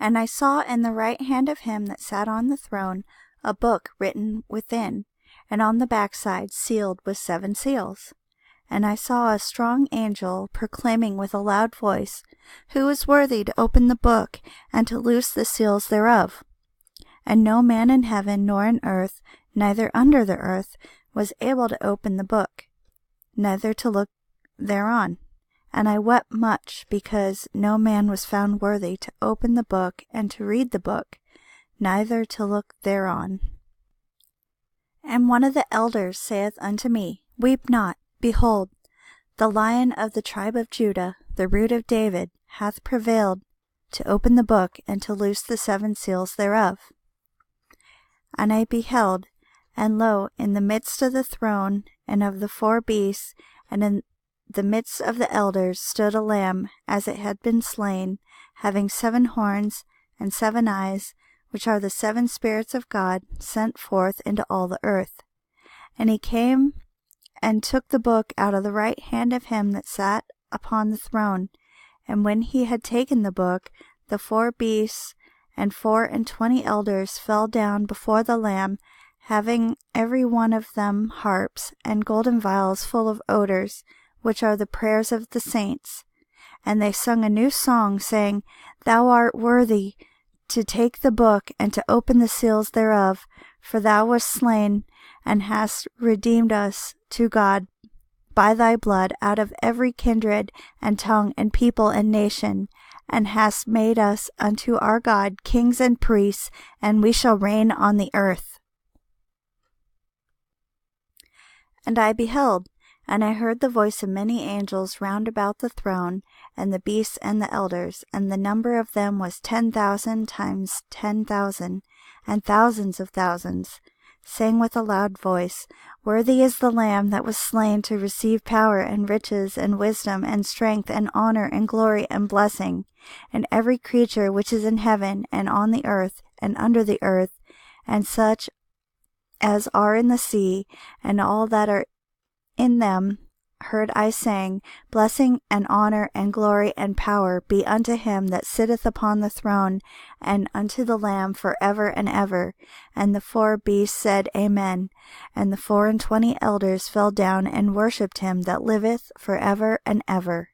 And I saw in the right hand of him that sat on the throne a book written within, and on the backside sealed with 7 seals. And I saw a strong angel proclaiming with a loud voice, Who is worthy to open the book, and to loose the seals thereof? And no man in heaven nor in earth, neither under the earth, was able to open the book, neither to look thereon. And I wept much, because no man was found worthy to open the book and to read the book, neither to look thereon. And one of the elders saith unto me, Weep not. Behold, the Lion of the tribe of Judah, the Root of David, hath prevailed to open the book and to loose the 7 seals thereof. And I beheld, and lo, in the midst of the throne and of the 4 beasts, and in the midst of the elders, stood a lamb, as it had been slain, having 7 horns and 7 eyes, which are the 7 spirits of God sent forth into all the earth. And he came and took the book out of the right hand of him that sat upon the throne. And when he had taken the book, the 4 beasts and 24 elders fell down before the Lamb, having every one of them harps and golden vials full of odors, which are the prayers of the saints. And they sung a new song, saying, Thou art worthy to take the book and to open the seals thereof, for thou wast slain, and hast redeemed us to God by thy blood out of every kindred and tongue and people and nation, and hast made us unto our God kings and priests, and we shall reign on the earth. And I beheld, and I heard the voice of many angels round about the throne, and the beasts and the elders, and the number of them was 10,000 times 10,000, and thousands of thousands, saying with a loud voice, Worthy is the Lamb that was slain to receive power and riches and wisdom and strength and honor and glory and blessing. And every creature which is in heaven and on the earth and under the earth, and such as are in the sea, and all that are in them, heard I saying, Blessing and honor and glory and power be unto him that sitteth upon the throne, and unto the Lamb for ever and ever. And the 4 beasts said, Amen. And the 24 elders fell down and worshipped him that liveth for ever and ever.